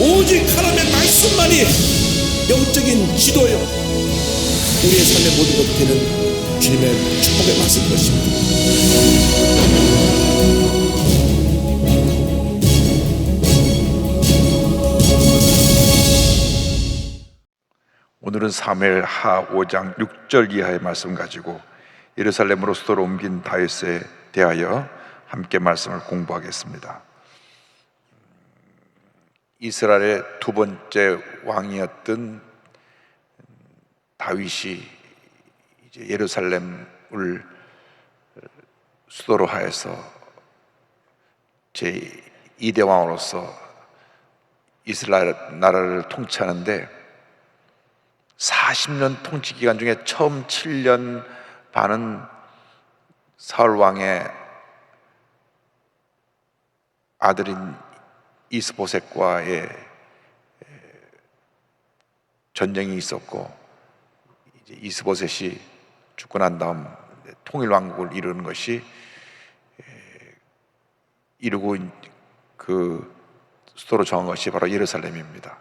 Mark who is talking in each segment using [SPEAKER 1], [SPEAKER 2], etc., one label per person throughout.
[SPEAKER 1] 오직 하나님의 말씀만이 영적인 지도요, 우리의 삶의 모든 것이 되는 주님의 축복의 말씀인 것입니다.
[SPEAKER 2] 오늘은 사무엘하 5장 6절 이하의 말씀 가지고 예루살렘으로 수도를 옮긴 다윗에 대하여 함께 말씀을 공부하겠습니다. 이스라엘의 두 번째 왕이었던 다윗이 이제 예루살렘을 수도로 하여서 제2대 왕으로서 이스라엘 나라를 통치하는데 40년 통치 기간 중에 처음 7년 반은 사울 왕의 아들인 이스보셋과의 전쟁이 있었고, 이제 이스보셋이 죽고 난 다음 통일 왕국을 이루는 것이 이루고 그 수도로 정한 것이 바로 예루살렘입니다.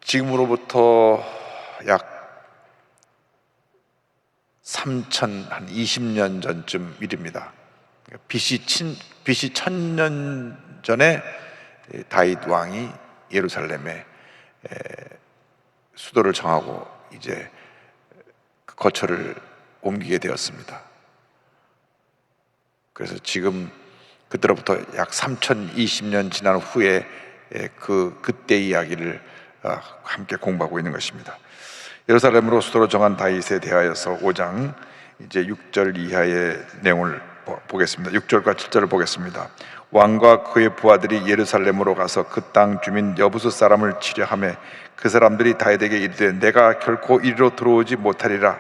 [SPEAKER 2] 지금으로부터 약 2000년 전쯤 일입니다. BC 1000년 전에 다윗 왕이 예루살렘에 수도를 정하고 이제 그 거처를 옮기게 되었습니다. 그래서 지금 그때로부터 약 3020년 지난 후에 그때 이야기를 함께 공부하고 있는 것입니다. 예루살렘으로 수도로 정한 다윗에 대하여서 5장 이제 6절 이하의 내용을 보겠습니다. 6절과 7절을 보겠습니다. 왕과 그의 부하들이 예루살렘으로 가서 그 땅 주민 여부수 사람을 치려하매 그 사람들이 다윗에게 이르되 내가 결코 이리로 들어오지 못하리라.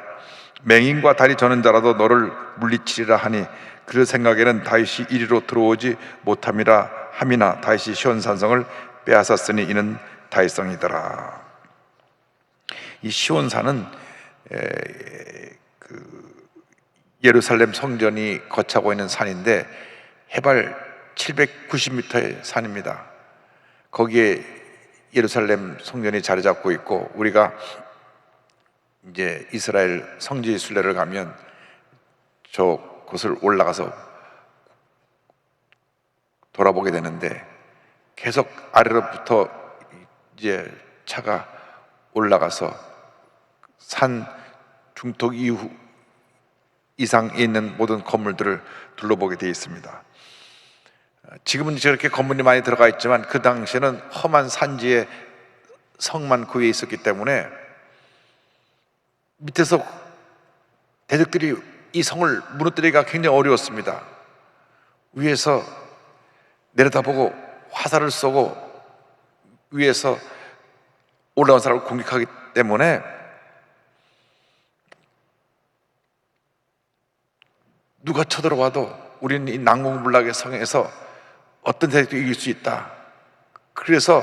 [SPEAKER 2] 맹인과 다리 저는 자라도 너를 물리치리라 하니 그 생각에는 다윗이 이리로 들어오지 못함이라 함이나 다윗이 시온산성을 빼앗았으니 이는 다윗성이더라. 이 시온산은 예루살렘 성전이 거처하고 있는 산인데 해발 790m의 산입니다. 거기에 예루살렘 성전이 자리 잡고 있고, 우리가 이제 이스라엘 성지 순례를 가면 저 곳을 올라가서 돌아보게 되는데 계속 아래로부터 이제 차가 올라가서 산 중턱 이상에 있는 모든 건물들을 둘러보게 되어 있습니다. 지금은 저렇게 건물이 많이 들어가 있지만 그 당시에는 험한 산지에 성만 그 위에 있었기 때문에 밑에서 대적들이 이 성을 무너뜨리기가 굉장히 어려웠습니다. 위에서 내려다보고 화살을 쏘고 위에서 올라온 사람을 공격하기 때문에 누가 쳐들어와도 우리는 이 난공불락의 성에서 어떤 대적도 이길 수 있다. 그래서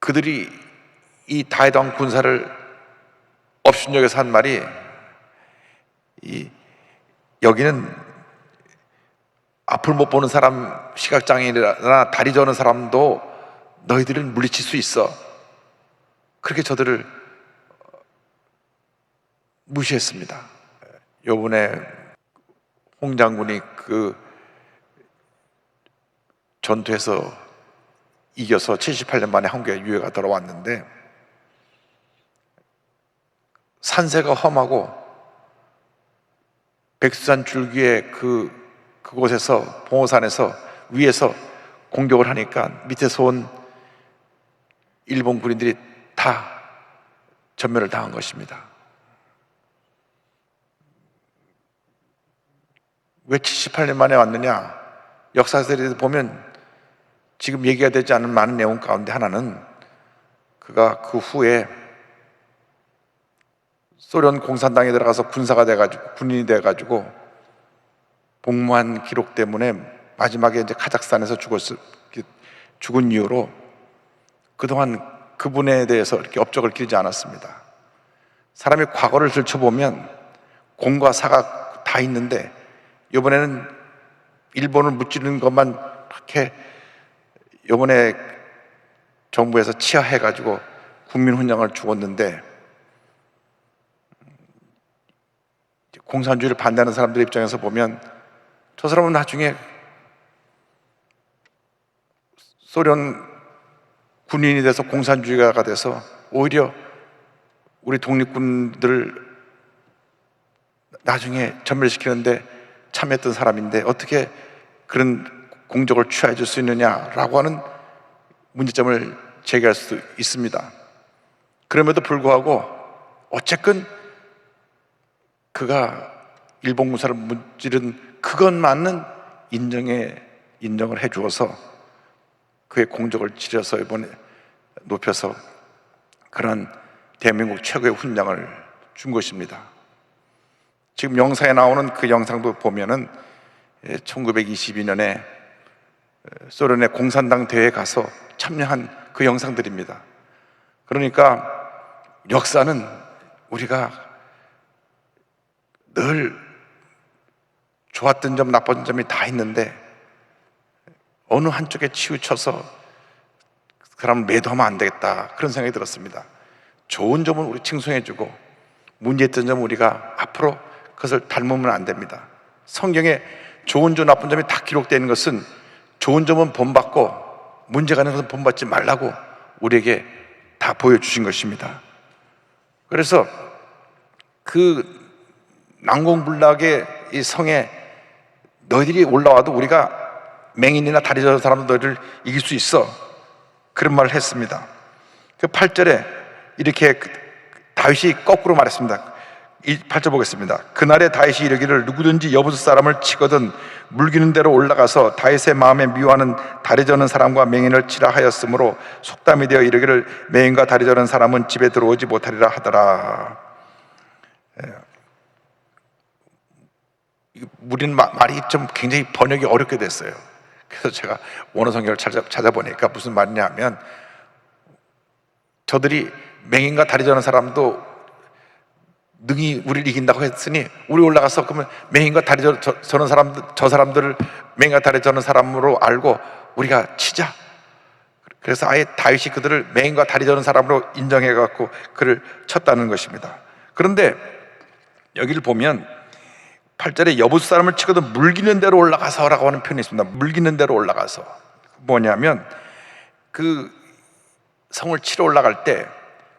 [SPEAKER 2] 그들이 이 다윗 왕 군사를 업신여겨서 한 말이, 여기는 앞을 못 보는 사람, 시각장애인이나 다리 저는 사람도 너희들을 물리칠 수 있어. 그렇게 저들을 무시했습니다. 요번에 홍 장군이 그 전투에서 이겨서 78년 만에 한국에 유해가 돌아왔는데 산세가 험하고 백두산 줄기에 그곳에서 봉오산에서 위에서 공격을 하니까 밑에서 온 일본 군인들이 다 전멸을 당한 것입니다. 왜 78년 만에 왔느냐? 역사서에 보면 지금 얘기가 되지 않은 많은 내용 가운데 하나는 그가 그 후에 소련 공산당에 들어가서 군사가 돼가지고 군인이 돼가지고 복무한 기록 때문에 마지막에 이제 카자흐스탄에서 죽은 이후로 그동안 그분에 대해서 이렇게 업적을 기리지 않았습니다. 사람이 과거를 들춰보면 공과 사가 다 있는데 이번에는 일본을 무찌르는 것만 그렇게 이번에 정부에서 치하해가지고 국민훈장을 주었는데, 공산주의를 반대하는 사람들 입장에서 보면 저 사람은 나중에 소련 군인이 돼서 공산주의가가 돼서 오히려 우리 독립군들을 나중에 전멸시키는데 참여했던 사람인데 어떻게 그런 공적을 취하해 줄 수 있느냐라고 하는 문제점을 제기할 수 있습니다. 그럼에도 불구하고 어쨌건 그가 일본 군사를 무찌른 그것만은 인정을 해 주어서 그의 공적을 지려서 이번에 높여서 그런 대한민국 최고의 훈장을 준 것입니다. 지금 영상에 나오는 그 영상도 보면은 1922년에 소련의 공산당 대회에 가서 참여한 그 영상들입니다. 그러니까 역사는 우리가 늘 좋았던 점 나쁜 점이 다 있는데 어느 한쪽에 치우쳐서 그 사람을 매도하면 안 되겠다, 그런 생각이 들었습니다. 좋은 점은 우리 칭송해주고 문제있던 점은 우리가 앞으로 그것을 닮으면 안 됩니다. 성경에 좋은 점 나쁜 점이 다 기록되어 있는 것은 좋은 점은 본받고 문제가 있는 것은 본받지 말라고 우리에게 다 보여주신 것입니다. 그래서 그 난공불락의 이 성에 너희들이 올라와도 우리가 맹인이나 다리 저는 사람도 너희를 이길 수 있어, 그런 말을 했습니다. 그 8절에 이렇게 다윗이 거꾸로 말했습니다. 이 8절 보겠습니다. 그날에 다윗이 이르기를 누구든지 여부스 사람을 치거든 물기는 대로 올라가서 다윗의 마음에 미워하는 다리 저는 사람과 맹인을 치라 하였으므로 속담이 되어 이르기를 맹인과 다리 저는 사람은 집에 들어오지 못하리라 하더라. 우리는 말이 좀 굉장히 번역이 어렵게 됐어요. 그래서 제가 원어 성경을 찾아보니까 무슨 말이냐 하면, 저들이 맹인과 다리 저는 사람도 능히 우리를 이긴다고 했으니 우리 올라가서 그러면 맹인과 다리 저는 사람들, 저 사람들을 맹인과 다리 저는 사람으로 알고 우리가 치자. 그래서 아예 다윗이 그들을 맹인과 다리 저는 사람으로 인정해 갖고 그를 쳤다는 것입니다. 그런데 여기를 보면 8절에 여부스 사람을 치거든 물기는 대로 올라가서라고 하는 표현이 있습니다. 물기는 대로 올라가서 뭐냐면, 그 성을 치러 올라갈 때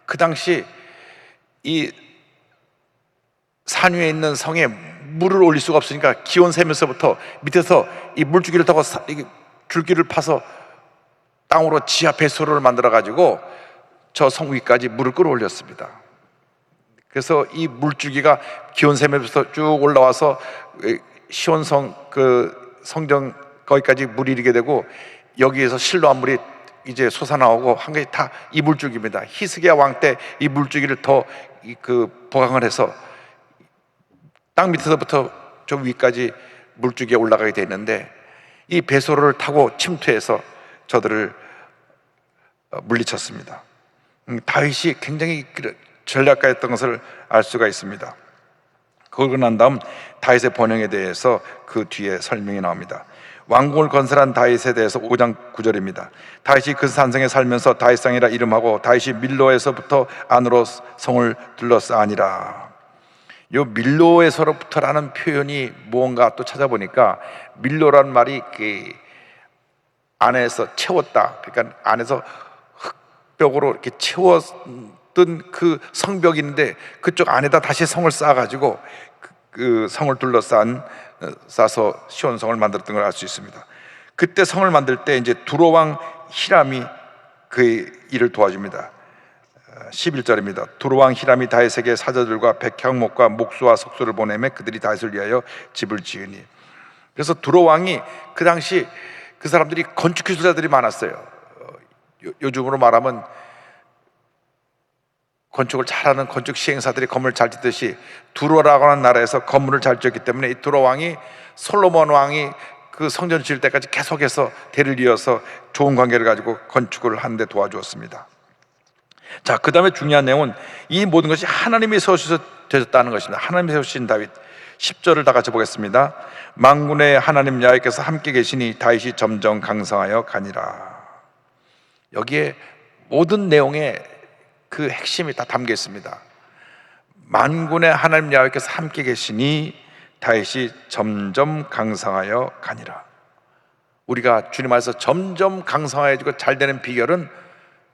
[SPEAKER 2] 그 당시 이 산 위에 있는 성에 물을 올릴 수가 없으니까 기온 세면서부터 밑에서 이 물줄기를 타고 줄기를 파서 땅으로 지하 배수로를 만들어 가지고 저 성 위까지 물을 끌어올렸습니다. 그래서 이 물줄기가 기온 세면부터 쭉 올라와서 시온성 그 성전 거기까지 물이 이르게 되고, 여기에서 실로암 물이 이제 솟아나오고 한 가지 다 이 물줄기입니다. 히스기야 왕 때 이 물줄기를 더 보강을 해서 땅 밑에서부터 저 위까지 물줄기에 올라가게 돼 있는데, 이 배수로를 타고 침투해서 저들을 물리쳤습니다. 다윗이 굉장히 전략가였던 것을 알 수가 있습니다. 그러고 난 다음 다윗의 번영에 대해서 그 뒤에 설명이 나옵니다. 왕궁을 건설한 다윗에 대해서 5장 9절입니다. 다윗이 그 산성에 살면서 다윗상이라 이름하고 다윗이 밀로에서부터 안으로 성을 둘러싸니라. 요 밀로에서로부터라는 표현이 무언가 또 찾아보니까, 밀로라는 말이 그 안에서 채웠다, 그러니까 안에서 흙벽으로 이렇게 채웠던 그 성벽인데 그쪽 안에다 다시 성을 쌓아가지고 그 성을 싸서 시온성을 만들었던 걸 알 수 있습니다. 그때 성을 만들 때 이제 두로 왕 히람이 그 일을 도와줍니다. 11절입니다. 두로 왕 히람이 다윗에게 사자들과 백향목과 목수와 석수를 보내매 그들이 다윗을 위하여 집을 지으니. 그래서 두로 왕이 그 당시 그 사람들이 건축 기술자들이 많았어요. 요즘으로 말하면 건축을 잘하는 건축 시행사들이 건물을 잘 짓듯이 두로라고 하는 나라에서 건물을 잘 지었기 때문에 이 두로 왕이 솔로몬 왕이 그 성전 지을 때까지 계속해서 대를 이어서 좋은 관계를 가지고 건축을 하는데 도와주었습니다. 자, 그 다음에 중요한 내용은 이 모든 것이 하나님이 세우셔서 되셨다는 것입니다. 하나님이 세우신 다윗. 10절을 다 같이 보겠습니다. 만군의 하나님 야훼께서 함께 계시니 다윗이 점점 강성하여 가니라. 여기에 모든 내용의 그 핵심이 다 담겨 있습니다. 만군의 하나님 야훼께서 함께 계시니 다윗이 점점 강성하여 가니라. 우리가 주님 안에서 점점 강성해지고 잘 되는 비결은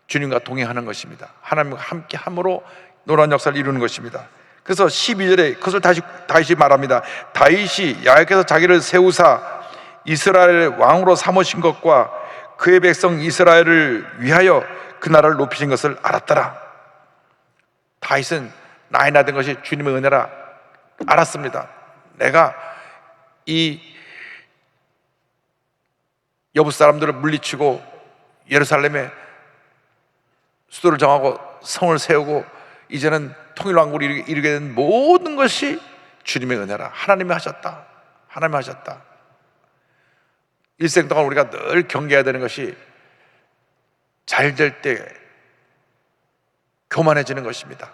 [SPEAKER 2] 주님과 동행하는 것입니다. 하나님과 함께 함으로 놀라운 역사를 이루는 것입니다. 그래서 12절에 그것을 다윗이 말합니다. 다윗이 야훼께서 자기를 세우사 이스라엘 왕으로 삼으신 것과 그의 백성 이스라엘을 위하여 그 나라를 높이신 것을 알았더라. 다윗은 나이 나된 것이 주님의 은혜라 알았습니다. 내가 이 여부 사람들을 물리치고 예루살렘에 수도를 정하고 성을 세우고 이제는 통일왕국을 이루게 된 모든 것이 주님의 은혜라. 하나님이 하셨다. 하나님이 하셨다. 일생 동안 우리가 늘 경계해야 되는 것이 잘 될 때 교만해지는 것입니다.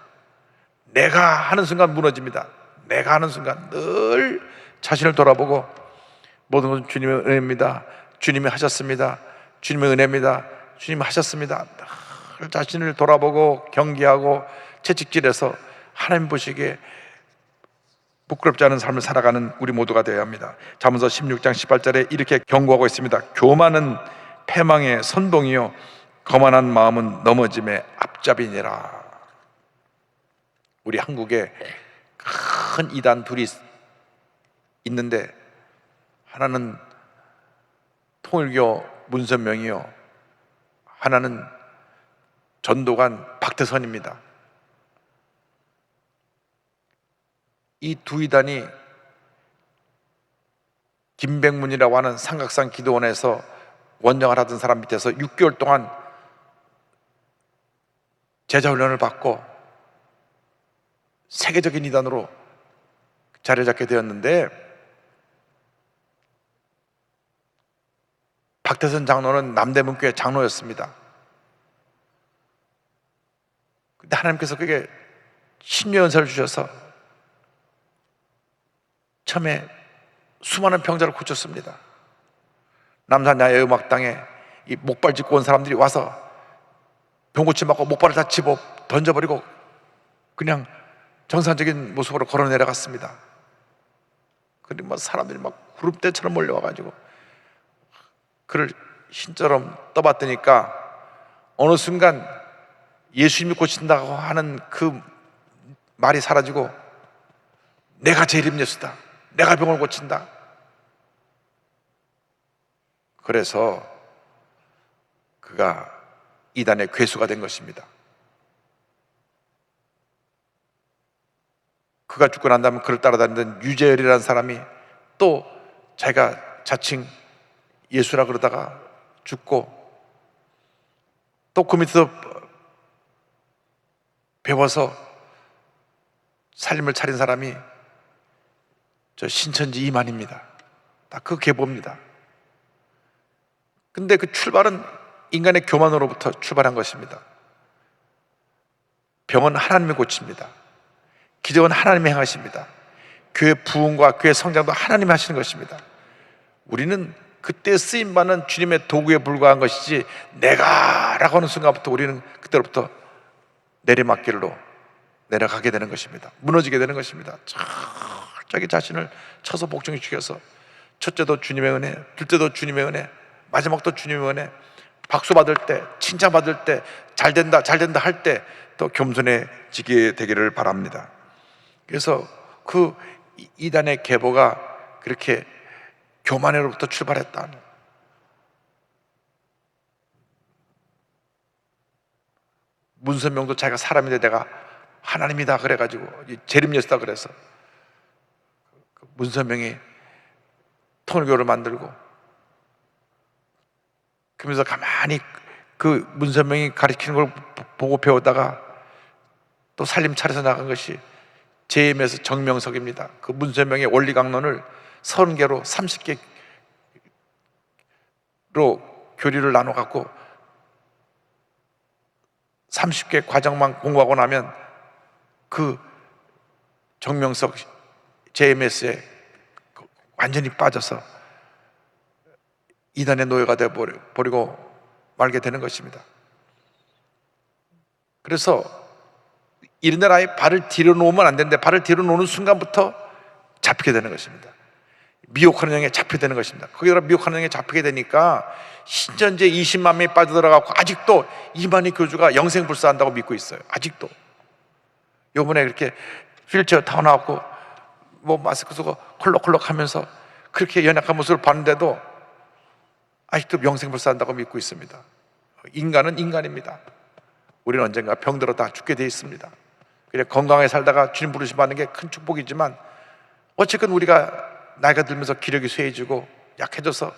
[SPEAKER 2] 내가 하는 순간 무너집니다. 내가 하는 순간 늘 자신을 돌아보고 모든 것은 주님의 은혜입니다. 주님이 하셨습니다. 주님의 은혜입니다. 주님이 하셨습니다. 늘 자신을 돌아보고 경계하고 채찍질해서 하나님 보시기에 부끄럽지 않은 삶을 살아가는 우리 모두가 되어야 합니다. 잠언서 16장 18절에 이렇게 경고하고 있습니다. 교만은 패망의 선봉이요 거만한 마음은 넘어짐의 앞잡이니라. 우리 한국에 큰 이단 둘이 있는데 하나는 통일교 문선명이요, 하나는 전도관 박태선입니다. 이 두 이단이 김백문이라고 하는 삼각산 기도원에서 원장을 하던 사람 밑에서 6개월 동안 제자훈련을 받고 세계적인 이단으로 자리 잡게 되었는데, 박태선 장로는 남대문교회 장로였습니다. 근데 하나님께서 그게 신묘 연설을 주셔서 처음에 수많은 병자를 고쳤습니다. 남산 야외음악당에 이 목발 짚고 온 사람들이 와서 병고침 맞고 목발을 다 집어 던져버리고 그냥 정상적인 모습으로 걸어 내려갔습니다. 그리고 막 사람들이 막 구름대처럼 몰려와가지고 그를 흰처럼 떠받드니까 어느 순간 예수님이 고친다고 하는 그 말이 사라지고 내가 재림 예수다, 내가 병을 고친다. 그래서 그가 이단의 괴수가 된 것입니다. 그가 죽고 난 다음에 그를 따라다니던 유재열이라는 사람이 또 자기가 자칭 예수라 그러다가 죽고, 또 그 밑에서 배워서 살림을 차린 사람이 저 신천지 이만입니다. 다 그 계보입니다. 근데 그 출발은 인간의 교만으로부터 출발한 것입니다. 병은 하나님이 고칩니다. 기적은 하나님이 행하십니다. 교회 부흥과 교회 성장도 하나님이 하시는 것입니다. 우리는 그때 쓰임받는 주님의 도구에 불과한 것이지, 내가 라고 하는 순간부터 우리는 그때로부터 내리막길로 내려가게 되는 것입니다. 무너지게 되는 것입니다. 자기 자신을 쳐서 복종해 죽여서 첫째도 주님의 은혜, 둘째도 주님의 은혜, 마지막도 주님의 은혜, 박수 받을 때, 칭찬 받을 때, 잘 된다 할 때 또 겸손해지게 되기를 바랍니다. 그래서 그 이단의 계보가 그렇게 교만으로부터 출발했다. 문선명도 자기가 사람인데 내가 하나님이다 그래가지고 재림예수다 그래서 문선명이 통일교를 만들고, 그러면서 가만히 그 문선명이 가르치는 걸 보고 배우다가 또 살림 차려서 나간 것이 JMS 정명석입니다. 그 문선명의 원리 강론을 30개로 30개로 교리를 나눠 갖고 30개 과정만 공부하고 나면 그 정명석 JMS에 완전히 빠져서 이단의 노예가 되어버리고 말게 되는 것입니다. 그래서 이런 데 아예 발을 뒤로 놓으면 안 되는데 발을 뒤로 놓는 순간부터 잡히게 되는 것입니다. 미혹하는 영에 잡히게 되는 것입니다. 거기다가 미혹하는 영에 잡히게 되니까 신천지에 20만 명이 빠져들어가고 아직도 이만희 교주가 영생불사한다고 믿고 있어요. 아직도. 요번에 그렇게 휠체어 타고 나왔고 뭐 마스크 쓰고 콜록콜록 하면서 그렇게 연약한 모습을 봤는데도 아직도 영생불사한다고 믿고 있습니다. 인간은 인간입니다. 우리는 언젠가 병들어 다 죽게 돼 있습니다. 그래 건강하게 살다가 주님 부르심 받는 게 큰 축복이지만 어쨌든 우리가 나이가 들면서 기력이 쇠해지고 약해져서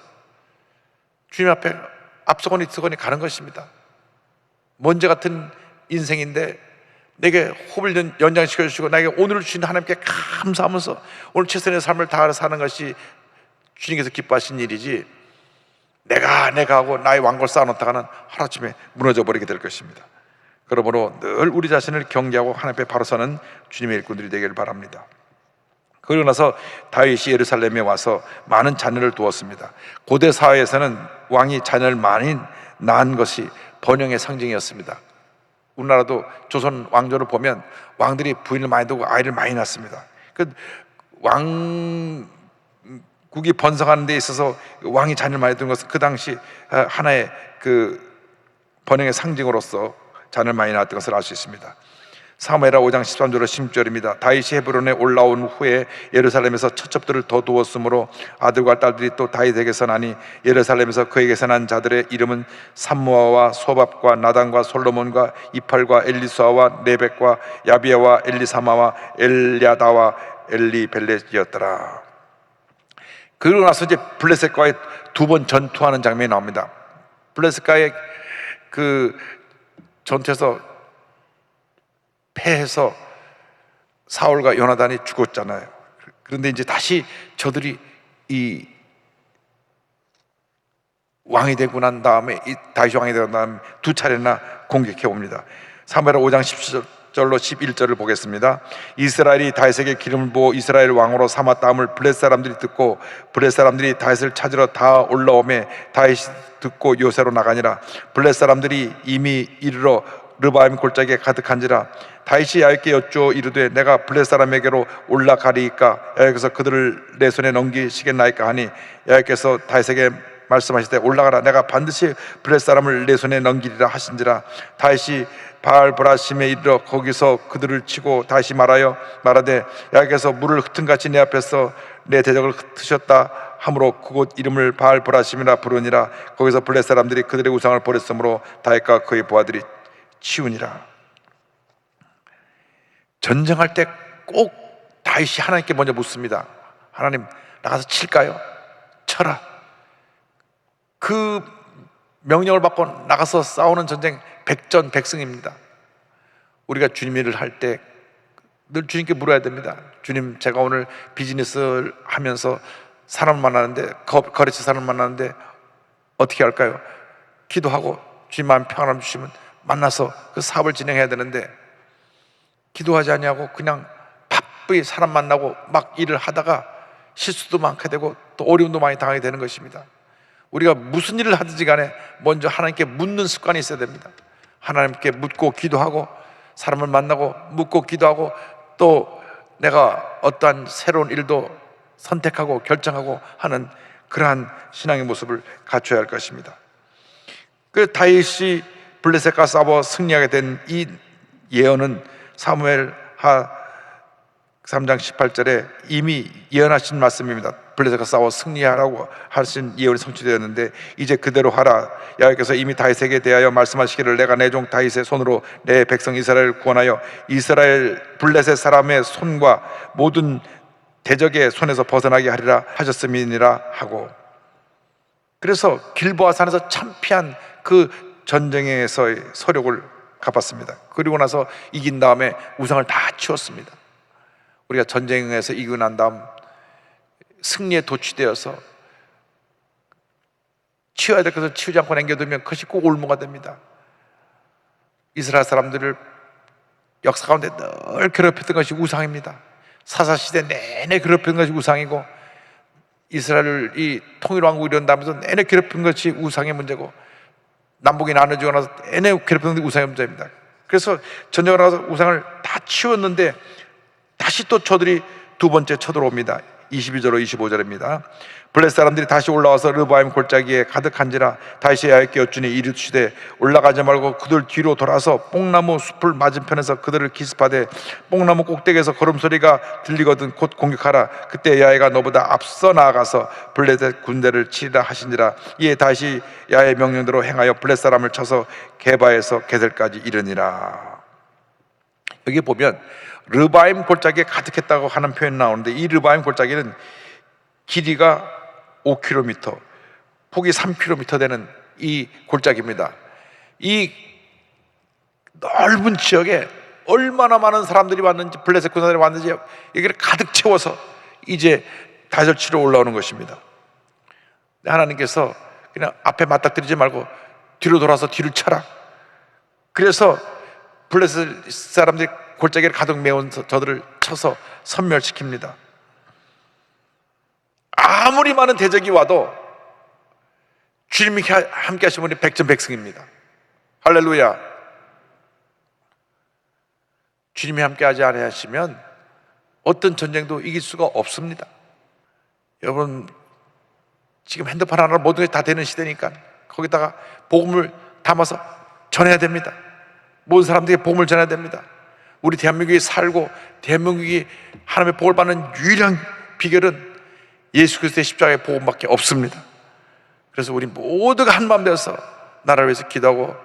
[SPEAKER 2] 주님 앞에 앞서거니 뒤서거니 가는 것입니다. 먼지 같은 인생인데 내게 호흡을 연장시켜 주시고 나에게 오늘을 주신 하나님께 감사하면서 오늘 최선의 삶을 다하여 사는 것이 주님께서 기뻐하신 일이지, 내가 하고 나의 왕국을 쌓아놓다가는 하루아침에 무너져 버리게 될 것입니다. 그러므로 늘 우리 자신을 경계하고 하나님 앞에 바로 서는 주님의 일꾼들이 되기를 바랍니다. 그러고 나서 다윗이 예루살렘에 와서 많은 자녀를 두었습니다. 고대 사회에서는 왕이 자녀를 많이 낳은 것이 번영의 상징이었습니다. 우리나라도 조선 왕조를 보면 왕들이 부인을 많이 두고 아이를 많이 낳습니다. 그 왕국이 번성하는 데 있어서 왕이 자녀를 많이 둔 것은 그 당시 하나의 그 번영의 상징으로서 자녀를 많이 낳았던 것을 알 수 있습니다. 사무엘하 5장 13절로 16절입니다. 다윗이 헤브론에 올라온 후에 예루살렘에서 처첩들을 더 두었으므로 아들과 딸들이 또 다윗에게서 나니 예루살렘에서 그에게서 난 자들의 이름은 삼무아와 소밥과 나단과 솔로몬과 이팔과 엘리수아와 네벡과 야비야와 엘리사마와 엘야다와 엘리벨렛이었더라. 그러고 나서 이제 블레셋과의 두 번 전투하는 장면이 나옵니다. 블레셋과의 그 전투에서 패해서 사울과 요나단이 죽었잖아요. 그런데 이제 다시 저들이 이 왕이 되고 난 다음에, 이 다윗이 왕이 되고 난 다음에 두 차례나 공격해 옵니다. 사무엘하 5장 10절로 11절을 보겠습니다. 이스라엘이 다윗에게 기름을 부어 이스라엘 왕으로 삼았다함을 블레셋 사람들이 듣고 블레셋 사람들이 다윗을 찾으러 다 올라오매 다윗이 듣고 요새로 나가니라. 블레셋 사람들이 이미 이르러 르바임 골짜기에 가득한지라. 다윗이 야훼께 여쭈어 이르되 내가 블레셋 사람에게로 올라가리이까 야훼께서 그들을 내 손에 넘기시겠나이까 하니 야훼께서 다윗에게 말씀하시되 올라가라, 내가 반드시 블레셋 사람을 내 손에 넘기리라 하신지라. 다윗이 바알브라심에 이르러 거기서 그들을 치고 다시 말하되 야훼께서 물을 흩은같이 내 앞에서 내 대적을 흩으셨다 하므로 그곳 이름을 바알브라심이라 부르니라. 거기서 블레셋 사람들이 그들의 우상을 버렸으므로 다윗과 그의 부하들이 치우니라. 전쟁할 때 꼭 다윗이 하나님께 먼저 묻습니다. 하나님, 나가서 칠까요? 쳐라. 그 명령을 받고 나가서 싸우는 전쟁 백전백승입니다. 우리가 주님 일을 할 때 늘 주님께 물어야 됩니다. 주님, 제가 오늘 비즈니스를 하면서 사람을 만나는데, 거래처 사람을 만나는데 어떻게 할까요? 기도하고 주님 마음 평안함 주시면 만나서 그 사업을 진행해야 되는데 기도하지 않냐고 그냥 바쁘게 사람 만나고 막 일을 하다가 실수도 많게 되고 또 어려움도 많이 당하게 되는 것입니다. 우리가 무슨 일을 하든지 간에 먼저 하나님께 묻는 습관이 있어야 됩니다. 하나님께 묻고 기도하고 사람을 만나고 묻고 기도하고 또 내가 어떠한 새로운 일도 선택하고 결정하고 하는 그러한 신앙의 모습을 갖춰야 할 것입니다. 그 다윗이 블레셋과 싸워 승리하게 된 이 예언은 사무엘하 3장 18절에 이미 예언하신 말씀입니다. 블레셋과 싸워 승리하라고 하신 예언이 성취되었는데 이제 그대로 하라. 여호와께서 이미 다윗에게 대하여 말씀하시기를 내가 내 종 다윗의 손으로 내 백성 이스라엘을 구원하여 이스라엘 블레셋 사람의 손과 모든 대적의 손에서 벗어나게 하리라 하셨음이니라 하고, 그래서 길보아 산에서 참피한 그 전쟁에서의 서력을 갚았습니다. 그리고 나서 이긴 다음에 우상을 다 치웠습니다. 우리가 전쟁에서 이기고 난 다음 승리에 도취되어서 치워야 될 것을 치우지 않고 남겨두면 그것이 꼭 올무가 됩니다. 이스라엘 사람들을 역사 가운데 늘 괴롭혔던 것이 우상입니다. 사사시대 내내 괴롭힌 것이 우상이고 이스라엘이 통일왕국이 이룬 다음에서 내내 괴롭힌 것이 우상의 문제고 남북이 나눠지고 나서 내내 괴롭혔는데 우상이 문제입니다. 그래서 전쟁을 나가서 우상을 다 치웠는데 다시 또 저들이 두 번째 쳐들어옵니다. 22절로 25절입니다. 블레 사람들이 다시 올라와서 르바임 골짜기에 가득한지라 다시 야훼께 여쭈니 이르시되 올라가지 말고 그들 뒤로 돌아서 뽕나무 숲을 맞은편에서 그들을 기습하되 뽕나무 꼭대기에서 걸음소리가 들리거든 곧 공격하라. 그때 야훼가 너보다 앞서 나아가서 블레셋 군대를 치리라 하시니라. 이에 다시 야훼 명령대로 행하여 블레 사람을 쳐서 게바에서 게셀까지 이르니라. 여기 보면 르바임 골짜기에 가득했다고 하는 표현이 나오는데, 이 르바임 골짜기는 길이가 5km, 폭이 3km 되는 이 골짜기입니다. 이 넓은 지역에 얼마나 많은 사람들이 왔는지, 블레셋 군사들이 왔는지 여기를 가득 채워서 이제 다절 치러 올라오는 것입니다. 하나님께서 그냥 앞에 맞닥뜨리지 말고 뒤로 돌아서 뒤를 쳐라. 그래서 블레셋 사람들이 골짜기를 가득 메운 저들을 쳐서 섬멸시킵니다. 아무리 많은 대적이 와도 주님이 함께 하시는 분이 백전백승입니다. 할렐루야. 주님이 함께 하지 않으시면 어떤 전쟁도 이길 수가 없습니다. 여러분, 지금 핸드폰 하나로 모든 게 다 되는 시대니까 거기다가 복음을 담아서 전해야 됩니다. 모든 사람들에게 복음을 전해야 됩니다. 우리 대한민국이 살고 대한민국이 하나님의 복을 받는 유일한 비결은 예수 그리스도의 십자가의 복음밖에 없습니다. 그래서 우리 모두가 한마음 되어서 나라를 위해서 기도하고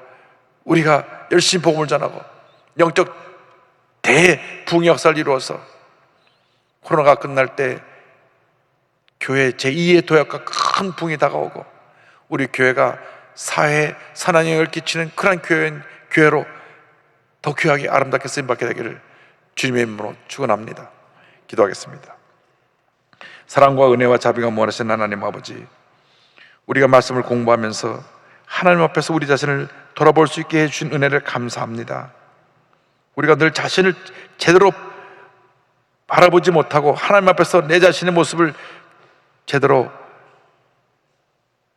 [SPEAKER 2] 우리가 열심히 복음을 전하고 영적 대붕의 역사를 이루어서 코로나가 끝날 때 교회 제2의 도약과 큰 붕이 다가오고 우리 교회가 사회에 선한 영향을 끼치는 그런 교회로 더 귀하게 아름답게 쓰임받게 되기를 주님의 이름으로 축원합니다. 기도하겠습니다. 사랑과 은혜와 자비가 무한하신 하나님 아버지, 우리가 말씀을 공부하면서 하나님 앞에서 우리 자신을 돌아볼 수 있게 해주신 은혜를 감사합니다. 우리가 늘 자신을 제대로 바라보지 못하고 하나님 앞에서 내 자신의 모습을 제대로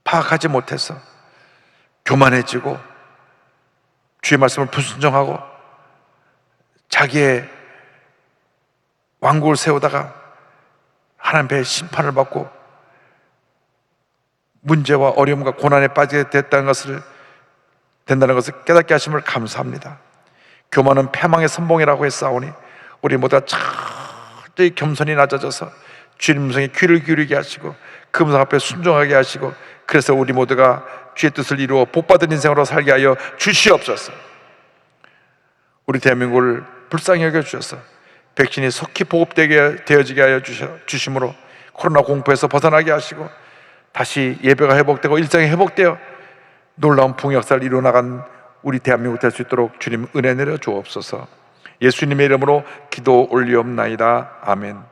[SPEAKER 2] 파악하지 못해서 교만해지고 주의 말씀을 불순종하고 자기의 왕국을 세우다가 하나님 앞에 심판을 받고 문제와 어려움과 고난에 빠지게 된다는 것을 깨닫게 하심을 감사합니다. 교만은 패망의 선봉이라고 했사오니 우리 모두가 철저히 겸손히 낮아져서 주님 음성에 귀를 기울이게 하시고 그 음성 앞에 순종하게 하시고, 그래서 우리 모두가 주의 뜻을 이루어 복받은 인생으로 살게 하여 주시옵소서. 우리 대한민국을 불쌍히 여겨주셔서 백신이 속히 보급되게 되어지게 하여 주심으로 코로나 공포에서 벗어나게 하시고 다시 예배가 회복되고 일상이 회복되어 놀라운 붕의 역사를 이루어나간 우리 대한민국 될 수 있도록 주님 은혜 내려 주옵소서. 예수님의 이름으로 기도 올리옵나이다. 아멘.